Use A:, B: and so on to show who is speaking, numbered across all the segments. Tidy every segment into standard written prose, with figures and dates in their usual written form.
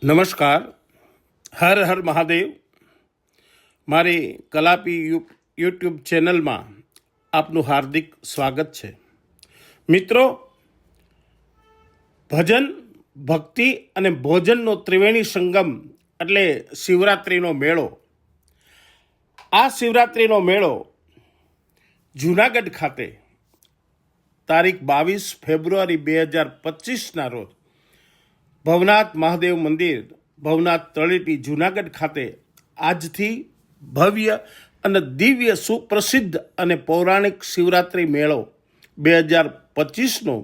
A: નમસ્કાર. હર હર મહાદેવ. મારી કલાપી યુટ્યુબ ચેનલમાં આપનું હાર્દિક સ્વાગત છે. મિત્રો, ભજન, ભક્તિ અને ભોજનનો ત્રિવેણી સંગમ એટલે શિવરાત્રિનો મેળો. આ શિવરાત્રિનો મેળો જૂનાગઢ ખાતે તારીખ 22 ફેબ્રુઆરી 2025ના રોજ ભવનાથ મહાદેવ મંદિર, ભવનાથ તળેટી, જૂનાગઢ ખાતે આજથી ભવ્ય અને દિવ્ય સુપ્રસિદ્ધ અને પૌરાણિક શિવરાત્રિ મેળો 2025નો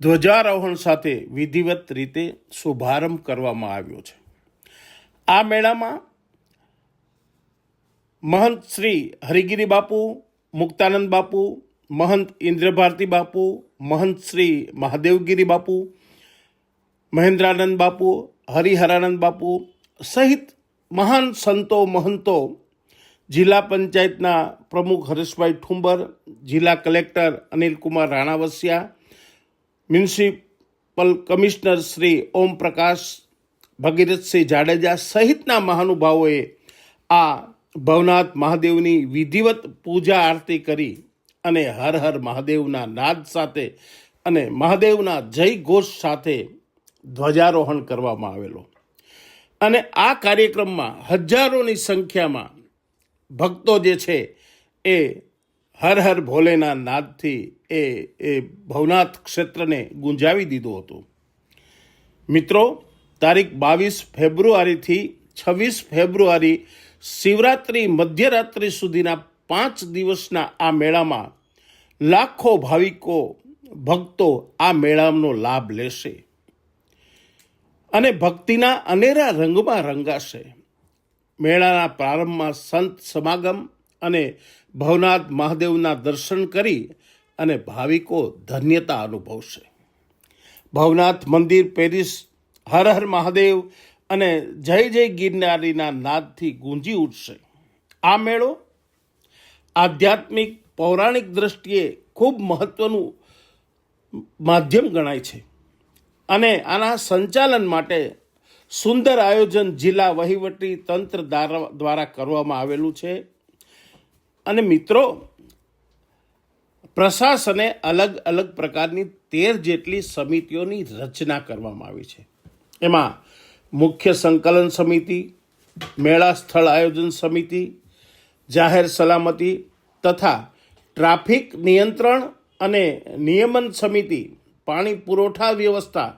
A: ધ્વજારોહણ સાથે વિધિવત રીતે શુભારંભ કરવામાં આવ્યો છે. આ મેળામાં મહંત શ્રી હરિગિરી બાપુ, મુક્તાનંદ બાપુ, મહંત ઇન્દ્રભારતી બાપુ, મહંત શ્રી મહાદેવગીરી બાપુ, મહેન્દ્રાનંદ બાપુ, હરિહરાનંદ બાપુ સહિત મહાન સંતો મહંતો, જિલ્લા પંચાયતના પ્રમુખ હરેશભાઈ ઠુંબર, જિલ્લા collector Anilkumar Ranavasiya, municipal commissioner Shri Om Prakash Bhagirathsinh Jadeja સહિતના મહાનુભાવોએ આ ભવનાથ મહાદેવની વિધિવત પૂજા આરતી કરી અને હર હર મહાદેવના નાદ સાથે અને મહાદેવના જય ઘોષ સાથે ધ્વજારોહણ કરવામાં આવેલો. અને આ કાર્યક્રમમાં હજારોની સંખ્યામાં ભક્તો જે છે એ હર હર ભોલેના નાદથી એ ભવનાથ ક્ષેત્રને ગુંજાવી દીધું હતું. મિત્રો, તારીખ 22 ફેબ્રુઆરીથી 26 ફેબ્રુઆરી શિવરાત્રિ મધ્યરાત્રિ સુધીના 5 દિવસના આ મેળામાં લાખો ભાવિકો ભક્તો આ મેળાનો લાભ લેશે અને ભક્તિના અનેરા રંગમાં રંગાશે. મેળાના પ્રારંભમાં સંત સમાગમ અને ભવનાથ મહાદેવના દર્શન કરી અને ભાવિકો ધન્યતા અનુભવશે. ભવનાથ મંદિર પેરિસ હર હર મહાદેવ અને જય જય ગિરનારીના નાદથી ગુંજી ઉઠશે. આ મેળો આધ્યાત્મિક પૌરાણિક દ્રષ્ટિએ ખૂબ મહત્વનું માધ્યમ ગણાય છે અને આના સંચાલન માટે સુંદર આયોજન જિલ્લા વહીવટી તંત્ર દ્વારા કરવામાં આવેલું છે. અને મિત્રો, પ્રશાસને અલગ અલગ પ્રકારની 13 જેટલી સમિતિઓની રચના કરવામાં આવી છે. એમાં મુખ્ય સંકલન સમિતિ, મેળા સ્થળ આયોજન સમિતિ, જાહેર સલામતી તથા ટ્રાફિક નિયંત્રણ અને નિયમન સમિતિ, પાણી પુરવઠા વ્યવસ્થા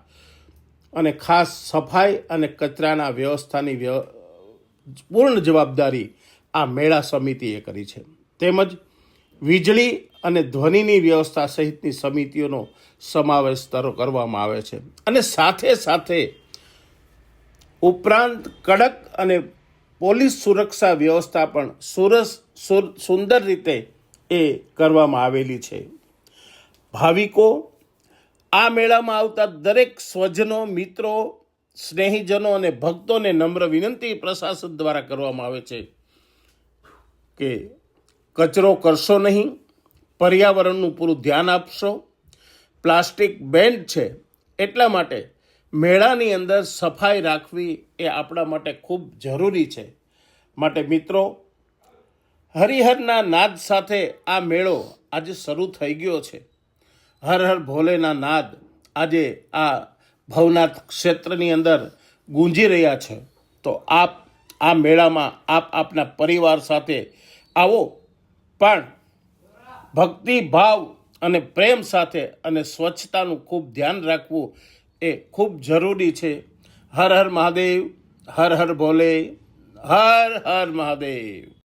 A: અને ખાસ સફાઈ અને કચરાના વ્યવસ્થાની પૂર્ણ જવાબદારી આ મેળા સમિતિએ કરી છે. તેમજ વીજળી અને ધ્વનિની વ્યવસ્થા સહિતની સમિતિઓનો સમાવેશ કરવામાં આવે છે. અને સાથે સાથે ઉપરાંત કડક અને પોલીસ સુરક્ષા વ્યવસ્થા પણ સુંદર રીતે એ કરવામાં આવેલી છે. ભાવિકો, આ મેળામાં આવતા દરેક સ્વજનો, મિત્રો, સ્નેહીજનો અને ભક્તોને નમ્ર વિનંતી પ્રશાસન દ્વારા કરવામાં આવે છે કે કચરો કરશો નહીં, પર્યાવરણનું પૂરું ધ્યાન આપશો. પ્લાસ્ટિક બેન્ડ છે, એટલા માટે મેળાની અંદર સફાઈ રાખવી એ આપણા માટે ખૂબ જરૂરી છે. માટે મિત્રો, હરિહરના નાદ સાથે આ મેળો આજે શરૂ થઈ ગયો છે. હર હર ભોલેના નાદ આજે આ ભવનાથ ક્ષેત્રની અંદર ગુંજી રહ્યા છે. તો આપ આ મેળામાં આપના પરિવાર સાથે આવો, પણ ભક્તિ ભાવ અને પ્રેમ સાથે અને સ્વચ્છતાનું ખૂબ ધ્યાન રાખવું એ ખૂબ જરૂરી છે. હર હર મહાદેવ, હર હર ભોલે, હર હર મહાદેવ.